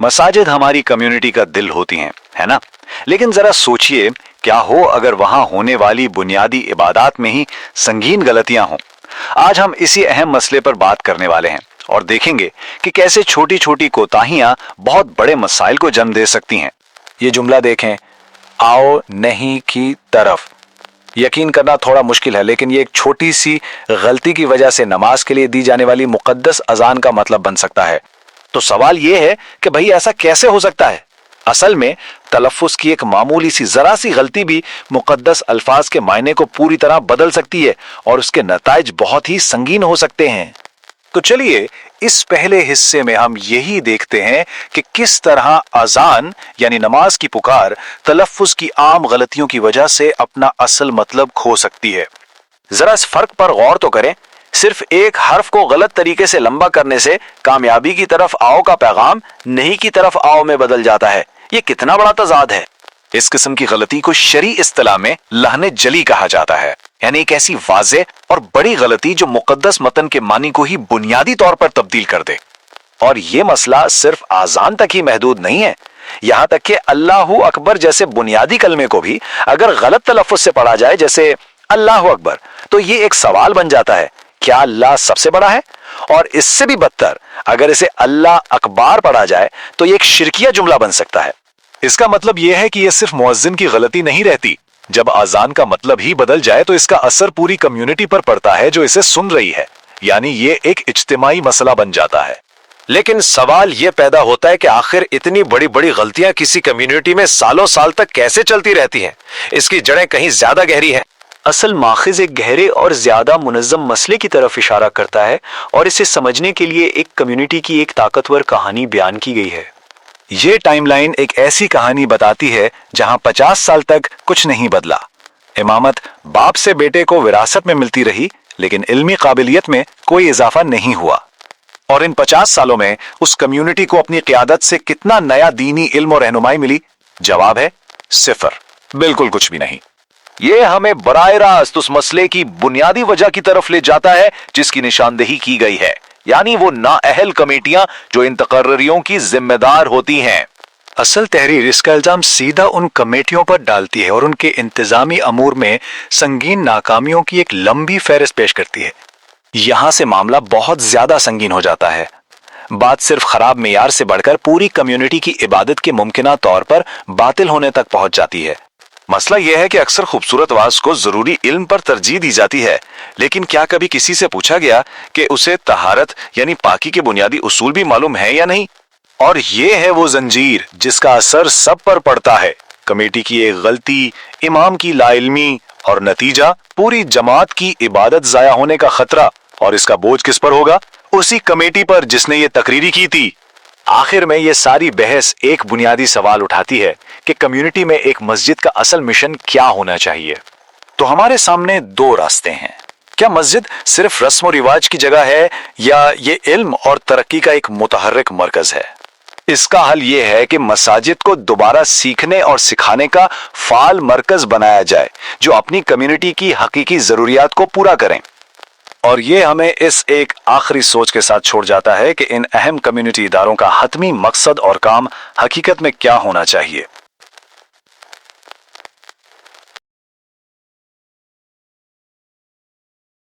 मसाजिद हमारी कम्युनिटी का दिल होती हैं, है ना? लेकिन जरा सोचिए, क्या हो अगर वहां होने वाली बुनियादी इबादत में ही संगीन गलतियां हों। आज हम इसी अहम मसले पर बात करने वाले हैं और देखेंगे कि कैसे छोटी छोटी कोताहियां बहुत बड़े मसाइल को जन्म दे सकती हैं। ये जुमला देखें, आओ नहीं की तरफ। यकीन करना थोड़ा मुश्किल है, लेकिन ये एक छोटी सी गलती की वजह से नमाज के लिए दी जाने वाली मुकद्दस अजान का मतलब बन सकता है। तो सवाल यह है कि भाई ऐसा कैसे हो सकता है? असल में तलफ्फुज की एक मामूली सी जरा सी गलती भी मुकद्दस अल्फाज के मायने को पूरी तरह बदल सकती है और उसके नताइज बहुत ही संगीन हो सकते हैं। तो चलिए इस पहले हिस्से में हम यही देखते हैं कि किस तरह अजान यानी नमाज की पुकार तलफ्फुज की आम गलतियों की वजह से अपना असल मतलब खो सकती है। जरा इस फर्क पर गौर तो करें। सिर्फ एक हर्फ को गलत तरीके से लंबा करने से कामयाबी की तरफ आओ का पैगाम नहीं की तरफ आओ में बदल जाता है। ये कितना बड़ा तजाद है। इस किस्म की गलती को शरी इस्तिलाह में लहने जली कहा जाता है, यानी एक ऐसी वाज़े और बड़ी गलती जो मुकद्दस मतन के मानी को ही बुनियादी तौर पर तब्दील कर दे। और ये मसला सिर्फ आजान तक ही महदूद नहीं है, यहां तक कि अल्लाहु अकबर जैसे बुनियादी कलमे को भी अगर गलत तलफ्फुज से पढ़ा जाए, जैसे अल्लाहु अकबर, तो ये एक सवाल बन जाता है, क्या अल्लाह सबसे बड़ा है? और इससे भी बदतर अगर इसे अल्लाह अकबार पढ़ा जाए तो ये एक शिरकिया जुमला बन सकता है। इसका मतलब यह है कि यह सिर्फ मुअज्जिन की गलती नहीं रहती। जब आजान का मतलब ही बदल जाए तो इसका असर पूरी कम्युनिटी पर पड़ता है जो इसे सुन रही है, यानी ये एक इज्तिमाई मसला बन जाता है। लेकिन सवाल यह पैदा होता है कि आखिर इतनी बड़ी बड़ी गलतियां किसी कम्युनिटी में सालों साल तक कैसे चलती रहती हैं? इसकी जड़ें कहीं ज्यादा गहरी हैं। असल माखिज एक गहरे और ज्यादा मुनज़्ज़म मसले की तरफ इशारा करता है और इसे समझने के लिए एक कम्युनिटी की एक ताकतवर कहानी बयान की गई है। ये टाइमलाइन एक ऐसी कहानी बताती है जहां 50 साल तक कुछ नहीं बदला। इमामत बाप से बेटे को विरासत में मिलती रही, लेकिन इल्मी काबिलियत में कोई इजाफा नहीं हुआ। और इन 50 सालों में उस कम्युनिटी को अपनी क़ियादत से कितना नया दीनी इल्म और रहनुमाई मिली? जवाब है सिफर, बिल्कुल कुछ भी नहीं। ये हमें बराह रास्त उस मसले की बुनियादी वजह की तरफ ले जाता है जिसकी निशानदेही की गई है, यानी वो नाअहल कमेटियां जो इन तकर्रियों की जिम्मेदार होती हैं। असल तहरीर इसका इल्जाम सीधा उन कमेटियों पर डालती है और उनके इंतजामी अमूर में संगीन नाकामियों की एक लंबी फहरिस्त पेश करती है। यहां से मामला बहुत ज्यादा संगीन हो जाता है। बात सिर्फ खराब मेयार से बढ़कर पूरी कम्युनिटी की इबादत के मुमकिना तौर पर बातिल होने तक पहुंच जाती है। मसला यह है कि अक्सर खूबसूरत वाज को जरूरी इल्म पर तरजीह दी जाती है, लेकिन क्या कभी किसी से पूछा गया कि उसे तहारत यानी पाकी के बुनियादी उसूल भी मालूम है या नहीं? और ये है वो जंजीर जिसका असर सब पर पड़ता है। कमेटी की एक गलती, इमाम की लाइल्मी और नतीजा पूरी जमात की इबादत जाया होने का खतरा। और इसका बोझ किस पर होगा? उसी कमेटी पर जिसने ये तकरीरी की थी। आखिर में ये सारी बहस एक बुनियादी सवाल उठाती है कि कम्युनिटी में एक मस्जिद का असल मिशन क्या होना चाहिए। तो हमारे सामने दो रास्ते हैं। क्या मस्जिद सिर्फ रस्म और रिवाज की जगह है या ये इल्म और तरक्की का एक मुतहर्रिक मरकज है? इसका हल ये है कि मसाजिद को दोबारा सीखने और सिखाने का फाल मरकज बनाया जाए जो अपनी कम्युनिटी की हकीकी जरूरियात को पूरा करें। और ये हमें इस एक आखिरी सोच के साथ छोड़ जाता है कि इन अहम कम्युनिटी इदारों का हतमी मकसद और काम हकीकत में क्या होना चाहिए।